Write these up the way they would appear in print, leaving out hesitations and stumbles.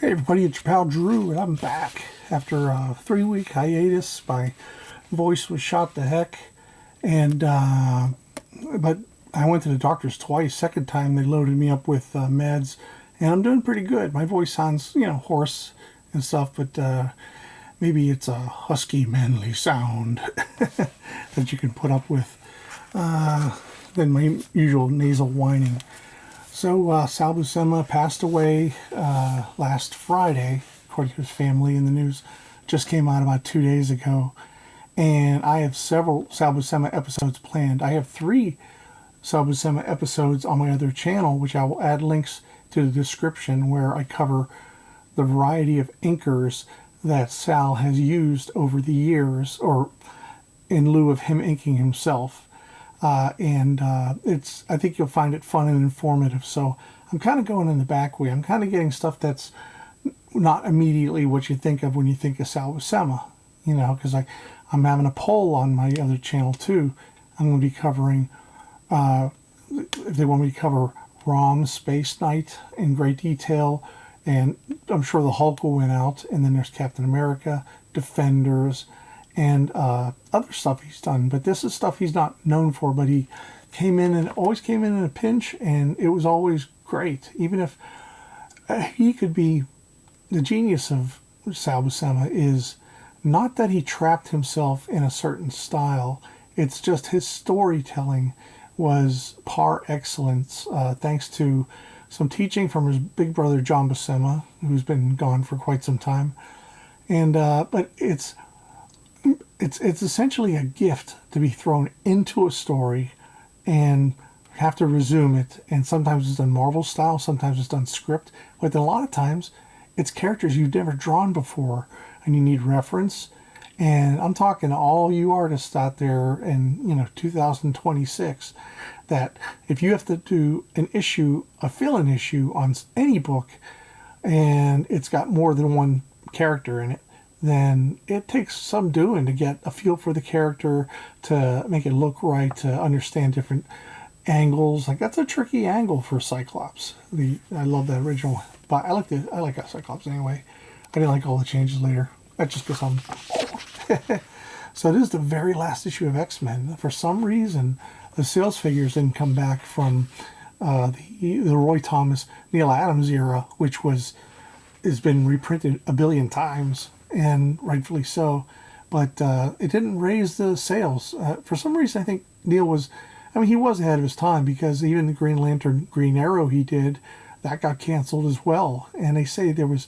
Hey everybody, it's your pal Drew, and I'm back after a 3-week hiatus. My voice was shot to heck, and but I went to the doctors twice. Second time they loaded me up with meds, and I'm doing pretty good. My voice sounds, hoarse and stuff, but maybe it's a husky, manly sound that you can put up with than my usual nasal whining. So Sal Buscema passed away last Friday, according to his family, and the news just came out about 2 days ago. And I have several Sal Buscema episodes planned. I have 3 Sal Buscema episodes on my other channel, which I will add links to the description, where I cover the variety of inkers that Sal has used over the years, or in lieu of him inking himself. I think you'll find it fun and informative. So I'm kind of going in the back way. I'm kind of getting stuff that's not immediately what you think of when you think of Sal Buscema, because I'm having a poll on my other channel too. I'm going to be covering, if they want me to cover Rom's Space Knight in great detail, and I'm sure the Hulk will win out, and then there's Captain America, Defenders, and other stuff he's done. But this is stuff he's not known for, but he always came in a pinch, and it was always great. Even if he could be, the genius of Sal Buscema is not that he trapped himself in a certain style, it's just his storytelling was par excellence, thanks to some teaching from his big brother John Buscema, who's been gone for quite some time. And but it's essentially a gift to be thrown into a story and have to resume it. And sometimes it's done Marvel style, sometimes it's done script, but then a lot of times it's characters you've never drawn before and you need reference. And I'm talking to all you artists out there in 2026, that if you have to do a fill-in issue on any book, and it's got more than one character in it, then it takes some doing to get a feel for the character, to make it look right, to understand different angles. Like, that's a tricky angle for Cyclops. I love that original, but I like that Cyclops anyway. I didn't like all the changes later. That's just because I'm old. So this is the very last issue of X-Men. For some reason, the sales figures didn't come back from the Roy Thomas, Neal Adams era, which has been reprinted a billion times, and rightfully so, but it didn't raise the sales. For some reason, I think Neal he was ahead of his time, because even the Green Lantern, Green Arrow he did, that got canceled as well. And they say there was,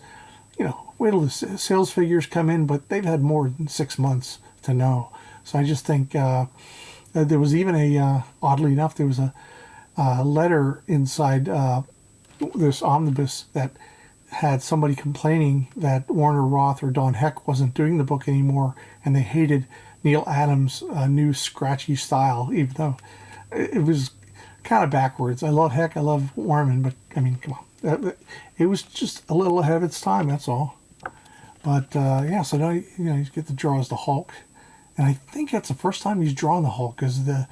wait till the sales figures come in, but they've had more than 6 months to know. So I just think there was even oddly enough, there was a letter inside this omnibus that had somebody complaining that Warner Roth or Don Heck wasn't doing the book anymore, and they hated Neal Adams' new scratchy style, even though it was kind of backwards. I love Heck, I love Warman, but come on, it was just a little ahead of its time, that's all. But so now you get to draw as the Hulk, and I think that's the first time he's drawn the Hulk, because the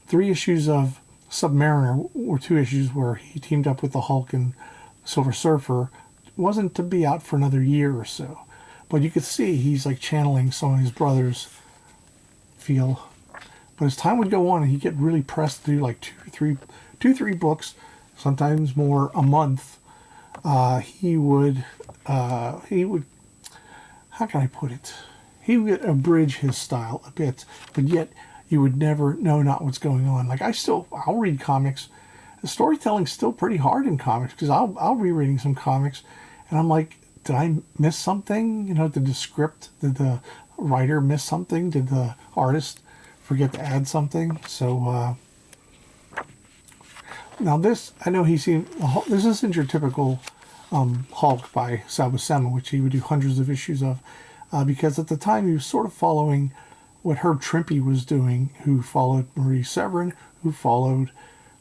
3 issues of Submariner were 2 issues where he teamed up with the Hulk and Silver Surfer. Wasn't to be out for another year or so, but you could see he's like channeling some of his brother's feel. But as time would go on, and he'd get really pressed to do like 2-3 books, sometimes more a month, he would how can I put it? He would abridge his style a bit, but yet you would never know not what's going on. Like, I'll read comics. The storytelling's still pretty hard in comics, because I'll be reading some comics, and I'm like, did I miss something? Did the script, did the writer miss something? Did the artist forget to add something? So now this, I know this isn't your typical Hulk by Sal Buscema, which he would do hundreds of issues of, because at the time he was sort of following what Herb Trimpe was doing, who followed Marie Severin, who followed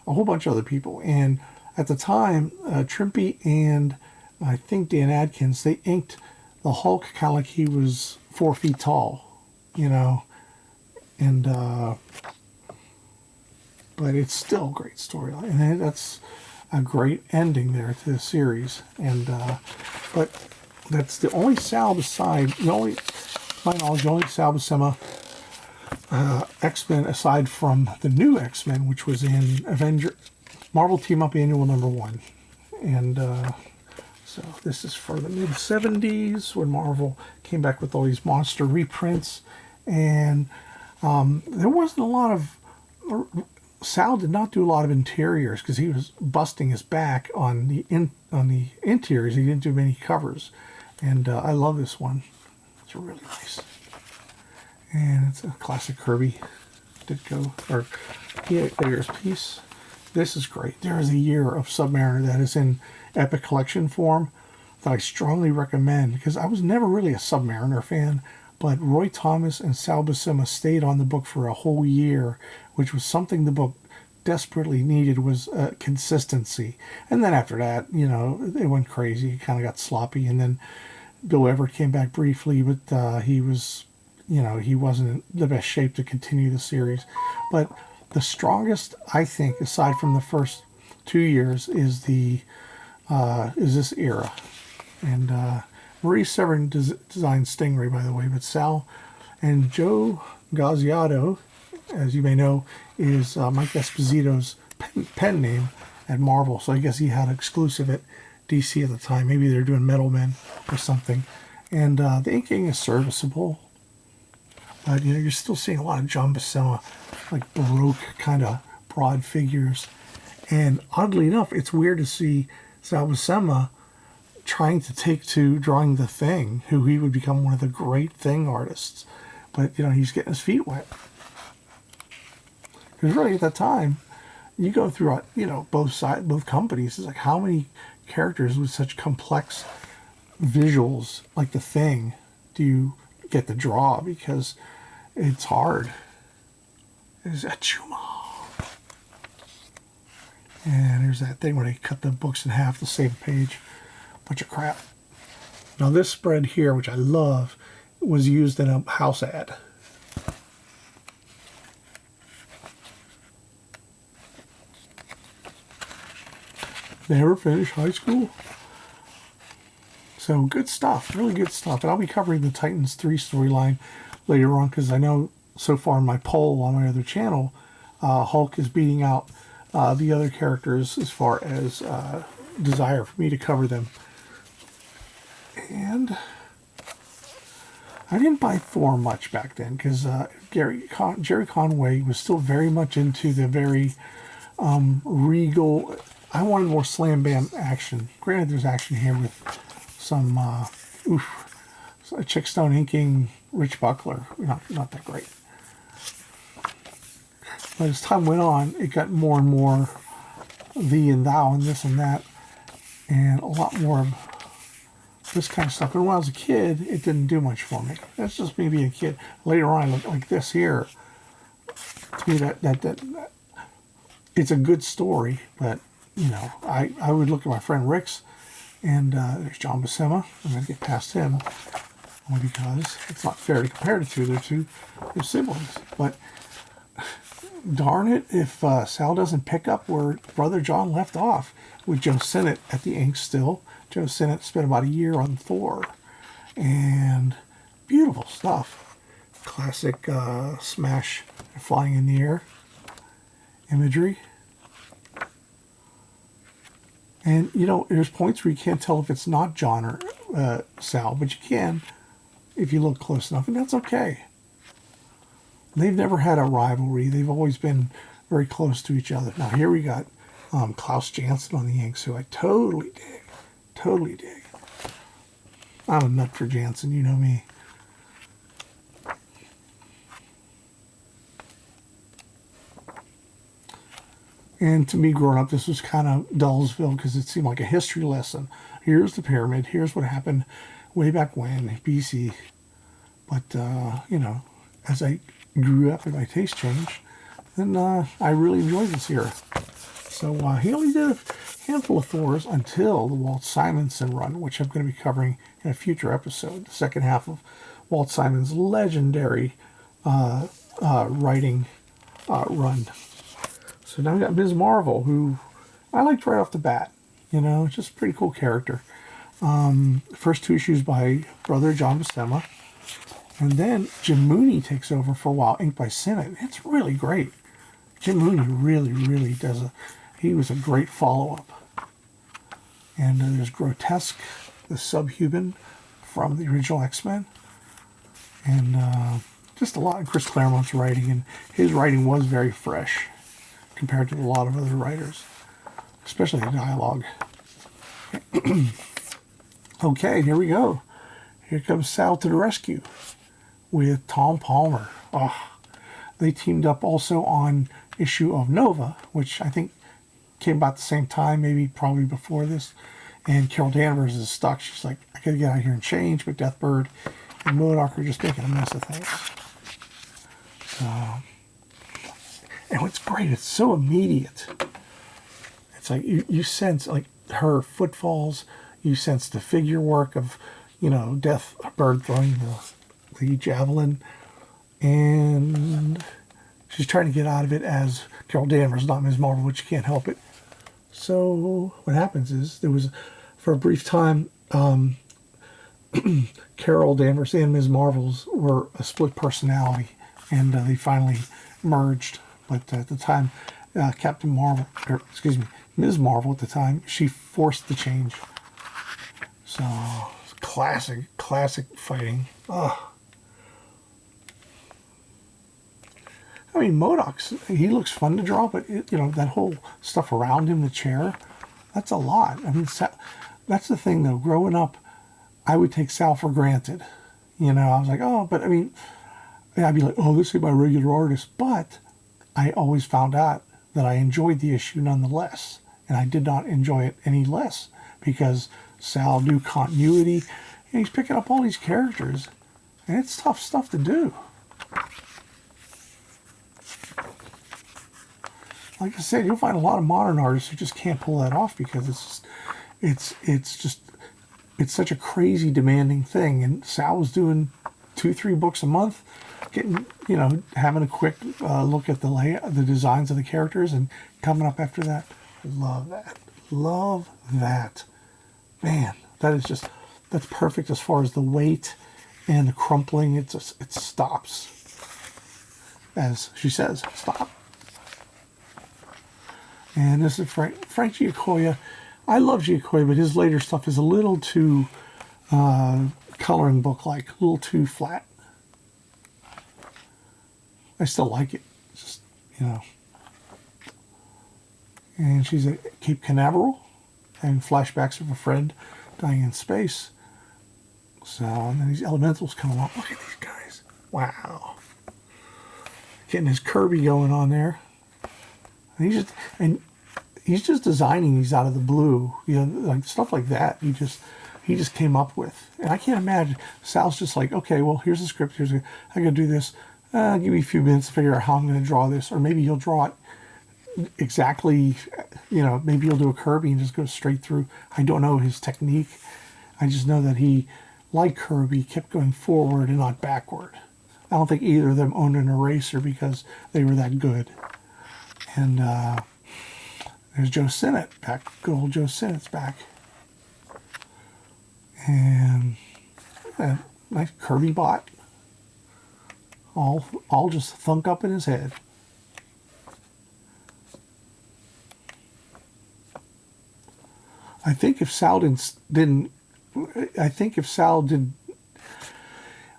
a whole bunch of other people. And at the time, Trimpe and I think Dan Adkins, they inked the Hulk kind of like he was 4 feet tall, and but it's still a great storyline. And a great ending there to the series. And but that's the only Sal beside the only, my knowledge, the only Sal Buscema X-Men aside from the new X-Men, which was in Marvel Team Up Annual #1. And so this is for the mid-70s when Marvel came back with all these monster reprints. And there wasn't a lot of... Sal did not do a lot of interiors because he was busting his back on the interiors. He didn't do many covers. And I love this one. It's really nice. And it's a classic Kirby Ditko, or Year's piece. This is great. There is a year of Submariner that is in Epic Collection form that I strongly recommend, because I was never really a Submariner fan, but Roy Thomas and Sal Buscema stayed on the book for a whole year, which was something the book desperately needed, was consistency. And then after that, you know, it went crazy. It kind of got sloppy. And then Bill Everett came back briefly, but he was, you know, he wasn't in the best shape to continue the series. But the strongest, I think, aside from the first 2 years, is this era. And Marie Severin designed Stingray, by the way, but Sal and Joe Gaziato, as you may know, is Mike Esposito's pen name at Marvel. So I guess he had exclusive at DC at the time. Maybe they're doing Metal Men or something. And the inking is serviceable. But, you know, you're still seeing a lot of John Buscema, like Baroque kind of broad figures. And oddly enough, it's weird to see Sal Buscema trying to take to drawing the Thing, who he would become one of the great Thing artists. But, you know, he's getting his feet wet. Because really, at that time, you go through, you know, both companies. It's like, how many characters with such complex visuals like the Thing do you get to draw? Because it's hard. There's that Chuma. And there's that thing where they cut the books in half to save a page. Bunch of crap. Now this spread here, which I love, was used in a house ad. Never finished high school. So good stuff, really good stuff. And I'll be covering the Titans 3 storyline later on, because I know so far in my poll on my other channel, Hulk is beating out the other characters as far as desire for me to cover them. And I didn't buy Thor much back then, because Jerry Conway was still very much into the very regal. I wanted more slam bam action. Granted, there's action here with some Chickstone inking Rich Buckler. Not that great. But as time went on, it got more and more thee and thou and this and that, and a lot more of this kind of stuff. And when I was a kid, it didn't do much for me. That's just me being a kid. Later on, like this here, to me, that it's a good story, but you know, I would look at my friend Rick's, and there's John Buscema. I'm going to get past him, only because it's not fair to compare the two. They're siblings. But darn it, if Sal doesn't pick up where Brother John left off, with Joe Sinnott at the ink still. Joe Sinnott spent about a year on Thor. And beautiful stuff. Classic Smash flying in the air imagery. And, you know, there's points where you can't tell if it's not John or Sal, but you can if you look close enough, and that's okay. They've never had a rivalry. They've always been very close to each other. Now, here we got Klaus Janson on the inks, who I totally dig. Totally dig. I'm a nut for Janson, you know me. And to me, growing up, this was kind of Dullsville, because it seemed like a history lesson. Here's the pyramid. Here's what happened way back when, BC. But, you know, as I grew up and my taste changed, then I really enjoyed this era. So he only did a handful of Thors until the Walt Simonson run, which I'm going to be covering in a future episode. The second half of Walt Simon's legendary writing run. So now we got Ms. Marvel, who I liked right off the bat. You know, just a pretty cool character. First 2 issues by brother John Buscema. And then Jim Mooney takes over for a while, inked by Sinnott. It's really great. Jim Mooney really he was a great follow-up. And there's Grotesque, the subhuman from the original X-Men. And just a lot of Chris Claremont's writing. And his writing was very fresh compared to a lot of other writers, especially the dialogue. Okay, here we go. Here comes Sal to the rescue with Tom Palmer. Oh, they teamed up also on issue of Nova, which I think came about the same time, maybe probably before this. And Carol Danvers is stuck. She's like, I gotta get out of here and change, but Deathbird and MODOK are just making a mess of things. So, and what's great, it's so immediate. It's like you sense like her footfalls, you sense the figure work of, you know, Deathbird throwing the javelin, and she's trying to get out of it as Carol Danvers, not Ms. Marvel, which can't help it. So what happens is there was, for a brief time, Carol Danvers and Ms. Marvel's were a split personality, and they finally merged. But at the time, Ms. Marvel at the time, she forced the change. So classic fighting. Ugh. I mean, MODOK, he looks fun to draw, but you know, that whole stuff around him, the chair, that's a lot. I mean, that's the thing though. Growing up, I would take Sal for granted. You know, I was like, oh, but I mean, I'd be like, oh, this is my regular artist. But I always found out that I enjoyed the issue nonetheless. And I did not enjoy it any less because Sal knew continuity. And he's picking up all these characters. And it's tough stuff to do. Like I said, you'll find a lot of modern artists who just can't pull that off because it's such a crazy demanding thing. And Sal was doing 2-3 books a month, getting, you know, having a quick look at the designs of the characters and coming up after that. Love that. Man, that's perfect as far as the weight and the crumpling. It stops. As she says, stop. And this is Frank Giacoia. I love Giacoia, but his later stuff is a little too coloring book-like, a little too flat. I still like it. It's just, you know. And she's at Cape Canaveral, having flashbacks of a friend dying in space. So, and then these elementals coming up. Look at these guys. Wow. Getting his Kirby going on there. And he's just designing these out of the blue, you know, like stuff like that. He just came up with, and I can't imagine. Sal's just like, okay, well, here's the script. I gotta do this. Give me a few minutes to figure out how I'm going to draw this, or maybe you'll draw it exactly. You know, maybe you'll do a Kirby and just go straight through. I don't know his technique. I just know that he, like Kirby, kept going forward and not backward. I don't think either of them owned an eraser because they were that good. And there's Joe Sinnott back. Good old Joe Sinnott's back. And a nice Kirby bot. All just thunk up in his head. I think if Sal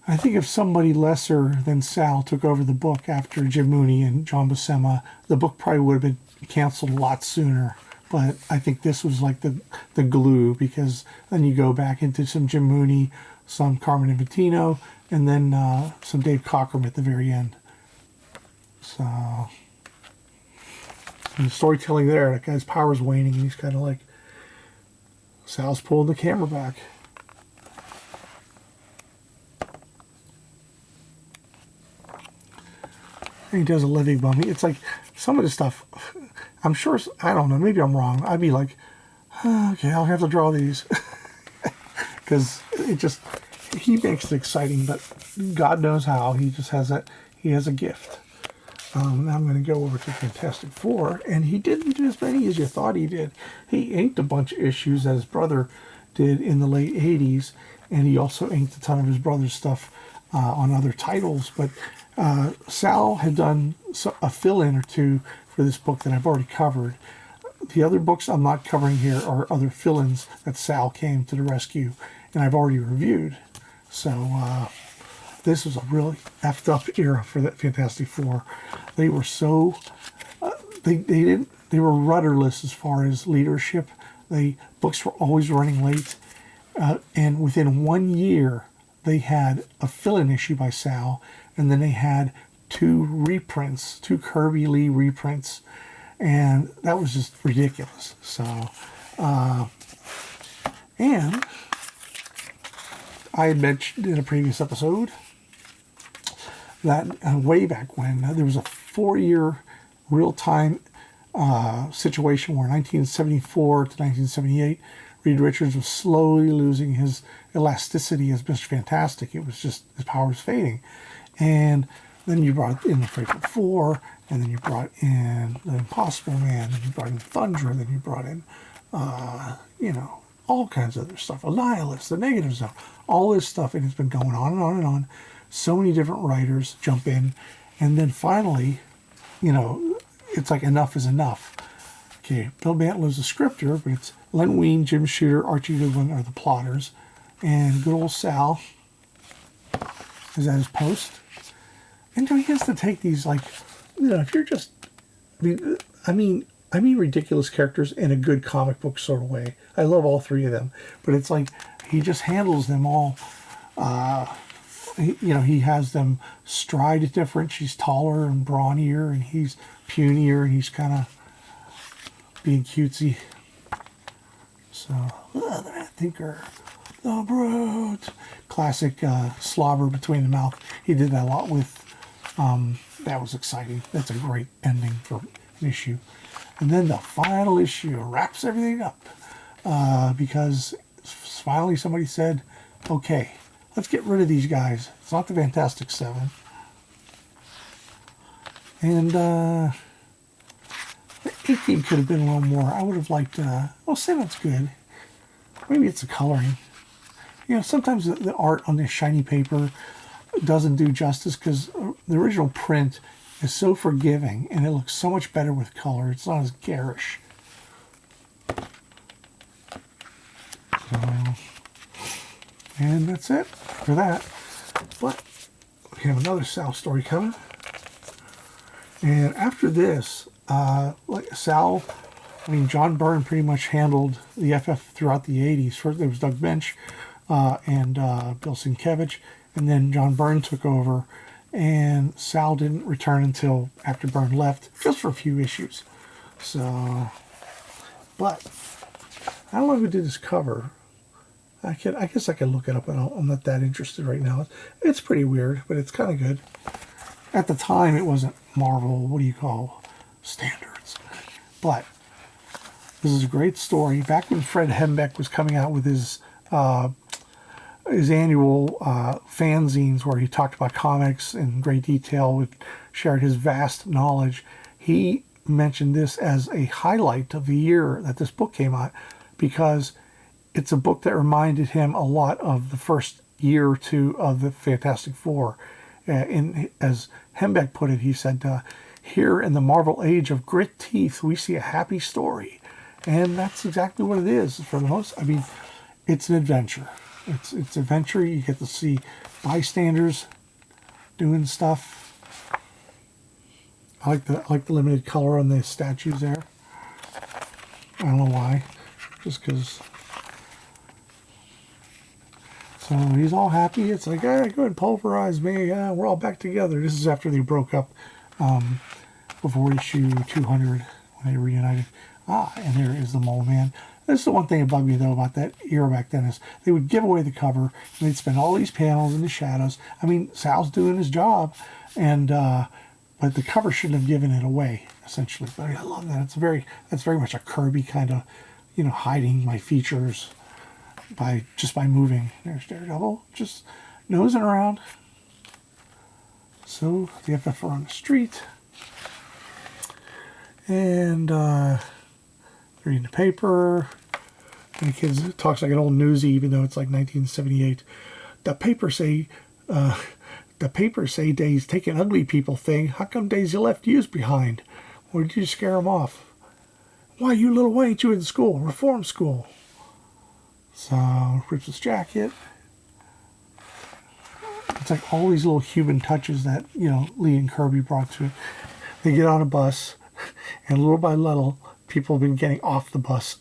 I think if somebody lesser than Sal took over the book after Jim Mooney and John Buscema, the book probably would have been canceled a lot sooner. But I think this was like the glue, because then you go back into some Jim Mooney, some Carmen Infantino, and then some Dave Cockrum at the very end. So, and the storytelling there, that guy's power's waning, and he's kind of like, Sal's pulling the camera back. And he does a living mummy. It's like some of the stuff, I'm sure, I don't know, maybe I'm wrong. I'd be like, okay, I'll have to draw these. Because he makes it exciting, but God knows how. He just has he has a gift. Now I'm going to go over to Fantastic Four, and he didn't do as many as you thought he did. He inked a bunch of issues that his brother did in the late 80s, and he also inked a ton of his brother's stuff on other titles. But Sal had done a fill-in or two for this book that I've already covered. The other books I'm not covering here are other fill-ins that Sal came to the rescue, and I've already reviewed. So this was a really effed up era for that Fantastic Four. They were so they were rudderless as far as leadership. Books were always running late, and within 1 year they had a fill-in issue by Sal, and then they had two reprints, two Kirby Lee reprints, and that was just ridiculous. So, and I had mentioned in a previous episode that way back when there was a 4-year real-time situation where 1974 to 1978, Reed Richards was slowly losing his elasticity as Mr. Fantastic. It was just, his power was fading. And then you brought in the Fatal Four, and then you brought in the Impossible Man, and you brought in Thundra, then you brought in, all kinds of other stuff. Annihilus, the Negative Zone, all this stuff, and it's been going on and on and on. So many different writers jump in, and then finally, it's like enough is enough. Okay, Bill Mantlo's the scripter, but it's Len Wein, Jim Shooter, Archie Goodwin are the plotters, and good old Sal is at his post. And he has to take these, if you're just, I mean ridiculous characters in a good comic book sort of way. I love all three of them, but it's like he just handles them all. He has them stride different. She's taller and brawnier, and he's punier, and he's kind of being cutesy. So, the Mad Thinker, the Brute, classic slobber between the mouth. He did that a lot with. That was exciting. That's a great ending for an issue. And then the final issue wraps everything up because finally somebody said, okay, let's get rid of these guys. It's not the Fantastic Seven. And the 18 could have been a little more. I would have liked, Seven's good. Maybe it's the coloring. Sometimes the art on this shiny paper doesn't do justice because the original print is so forgiving and it looks so much better with color. It's not as garish. So, and that's it for that. But we have another Sal story coming. And after this, John Byrne pretty much handled the FF throughout the 80s. First there was Doug Bench and Bill Sienkiewicz. And then John Byrne took over, and Sal didn't return until after Byrne left, just for a few issues. So, but I don't know who did this cover. I guess I could look it up, but I'm not that interested right now. It's pretty weird, but it's kind of good. At the time, it wasn't Marvel, standards. But this is a great story. Back when Fred Hembeck was coming out with his annual fanzines where he talked about comics in great detail, shared his vast knowledge. He mentioned this as a highlight of the year that this book came out because it's a book that reminded him a lot of the first year or two of the Fantastic Four. As Hembeck put it, he said, here in the Marvel age of grit teeth, we see a happy story. And that's exactly what it is for the most. It's an adventure. It's adventure. You get to see bystanders doing stuff. I like the limited color on the statues there. I don't know why, just because. So he's all happy. It's like, go ahead and pulverize me. We're all back together. This is after they broke up before issue 200 when they reunited. And there is the Mole Man. This is the one thing that bugged me, though, about that era back then is they would give away the cover, and they'd spend all these panels in the shadows. Sal's doing his job, and but the cover shouldn't have given it away, essentially. But I love that. That's very much a Kirby kind of, hiding my features by moving. There's Daredevil, just nosing around. So the FF are on the street. And reading the paper. And the kid talks like an old newsie, even though it's like 1978. The papers say Days taking ugly people thing. How come Daisy left yous behind? Or did you scare him off? Why, you little way ain't you in school? Reform school. So, rips his jacket. It's like all these little human touches that, Lee and Kirby brought to it. They get on a bus, and little by little, people have been getting off the bus.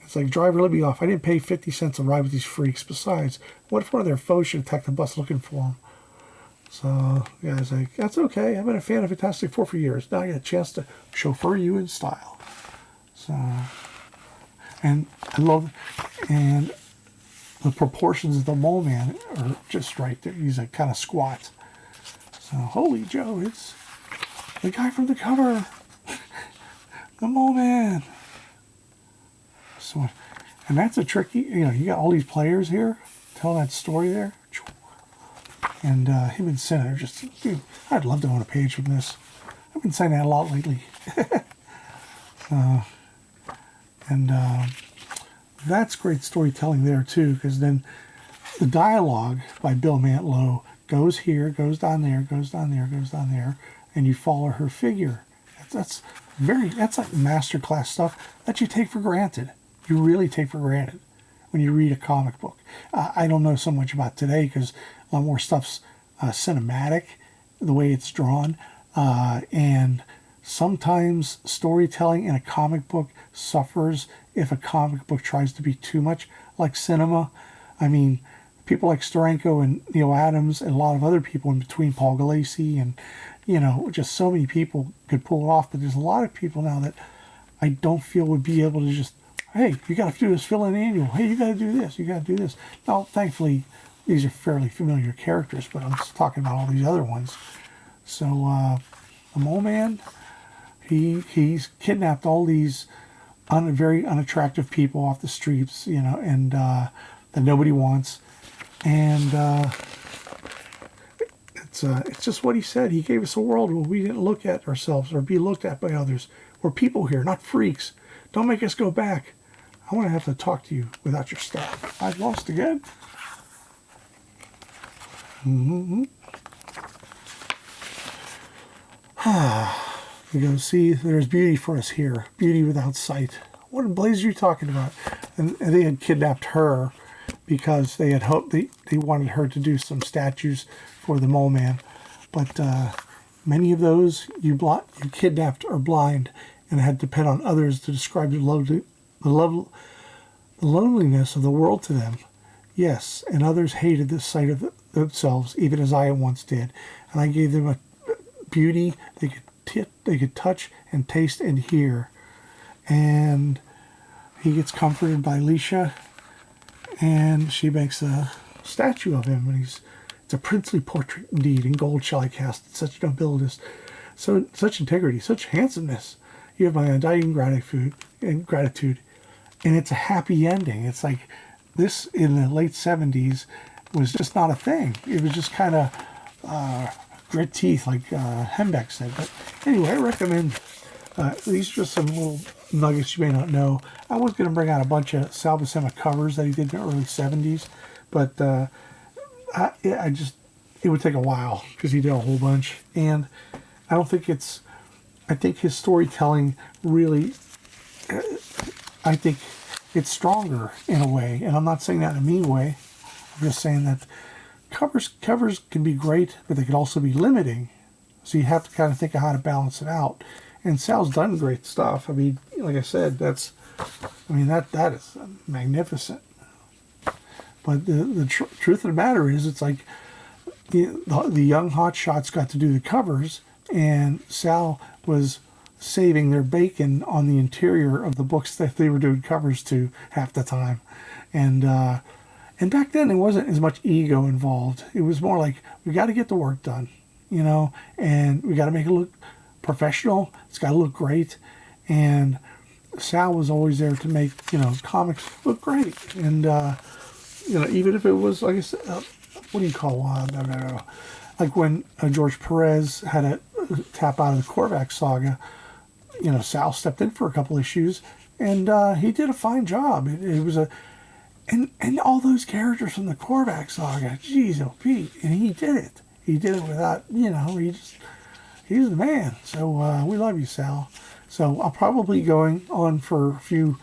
It's like, driver, let me off. I didn't pay 50 cents a ride with these freaks. Besides, what if one of their foes should attack the bus looking for them? So, yeah, it's like, that's okay. I've been a fan of Fantastic Four for years. Now I get a chance to chauffeur you in style. So, and I love, and the proportions of the Mole Man are just right there. He's like kind of squat. So, holy Joe, it's the guy from the cover. The Mole Man. So, and that's a tricky, you got all these players here telling that story there. And him and Senna are just, dude, I'd love to own a page from this. I've been saying that a lot lately. And that's great storytelling there, too, because then the dialogue by Bill Mantlo goes here, goes down there, goes down there, goes down there, and you follow her figure. That's like masterclass stuff that you take for granted. You really take for granted when you read a comic book. I don't know so much about today because a lot more stuff's cinematic, the way it's drawn, and sometimes storytelling in a comic book suffers if a comic book tries to be too much like cinema. I mean, people like Steranko and Neal Adams and a lot of other people in between, Paul Galassi and, just so many people could pull it off. But there's a lot of people now that I don't feel would be able to just, hey, you got to do this fill-in annual. Hey, you got to do this. You got to do this. Now, thankfully, these are fairly familiar characters, but I'm just talking about all these other ones. So, the Mole Man, he's kidnapped all these very unattractive people off the streets, and that nobody wants. And it's just what he said. He gave us a world where we didn't look at ourselves or be looked at by others. We're people here, not freaks. Don't make us go back. I want to have to talk to you without your stuff. I've lost again. Mm-hmm. You go, see, there's beauty for us here. Beauty without sight. What in blazes are you talking about? And they had kidnapped her because they had hoped they wanted her to do some statues for the Mole Man. But many of those you kidnapped are blind and had to depend on others to describe the loneliness of the world to them. Yes, and others hated the sight of themselves, even as I once did. And I gave them a beauty they could touch and taste and hear. And he gets comforted by Alicia, and she makes a statue of him, and it's a princely portrait indeed. In gold shall I cast such nobility, such integrity, such handsomeness. You have my undying gratitude, and it's a happy ending. It's like this in the late 70s was just not a thing. It was just kind of grit teeth, like Hembeck said. But anyway, I recommend these are just some little nuggets you may not know. I was going to bring out a bunch of Sal Buscema covers that he did in the early 70s, but it would take a while because he did a whole bunch. And I don't think I think his storytelling really, I think it's stronger in a way. And I'm not saying that in a mean way. I'm just saying that covers can be great, but they can also be limiting. So you have to kind of think of how to balance it out. And Sal's done great stuff. I mean, like I said, that is magnificent. But the truth of the matter is, it's like the young hotshots got to do the covers, and Sal was saving their bacon on the interior of the books that they were doing covers to half the time. And back then, there wasn't as much ego involved. It was more like, we got to get the work done, and we got to make it look professional. It's got to look great. And Sal was always there to make, comics look great. And, even if it was, like I said, what do you call like when George Perez had tap out of the Korvac saga, Sal stepped in for a couple issues, and he did a fine job. It was a and all those characters from the Korvac saga, geez, oh Pete, and he did it. He did it without, he's the man. So we love you, Sal. So I'll probably going on for a few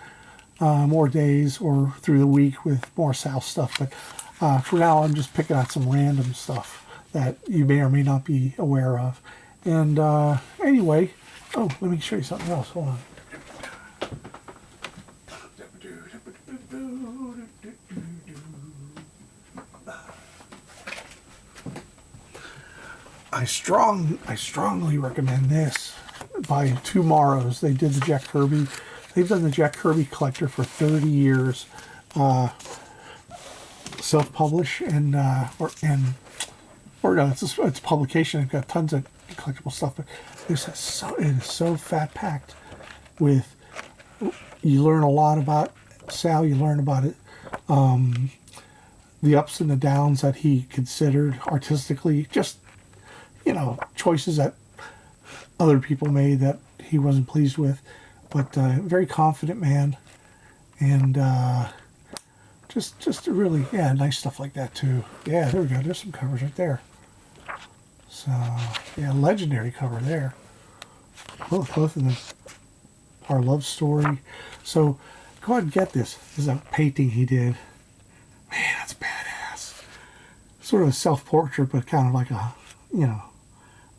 more days or through the week with more Sal stuff. But for now, I'm just picking out some random stuff that you may or may not be aware of. And anyway, oh, let me show you something else. Hold on. I strongly recommend this by Tomorrow's. They did the Jack Kirby. They've done the Jack Kirby collector for 30 years. Self-publish and no, it's publication. They've got tons of collectible stuff, but it is so fat packed with. You learn a lot about Sal. You learn about it, the ups and the downs that he considered artistically. Just choices that other people made that he wasn't pleased with, but very confident man, and just really nice stuff like that too. Yeah, there we go. There's some covers right there. So yeah, legendary cover there. Both of them. Our love story. So go ahead and get this. This is a painting he did. Man, that's badass. Sort of a self-portrait, but kind of like a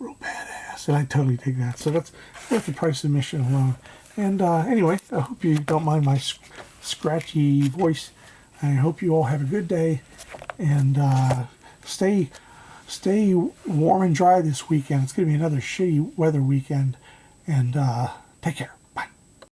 real badass, and I totally dig that. So that's worth the price of admission alone. And anyway, I hope you don't mind my scratchy voice. I hope you all have a good day, and stay warm and dry this weekend. It's going to be another shitty weather weekend, and take care.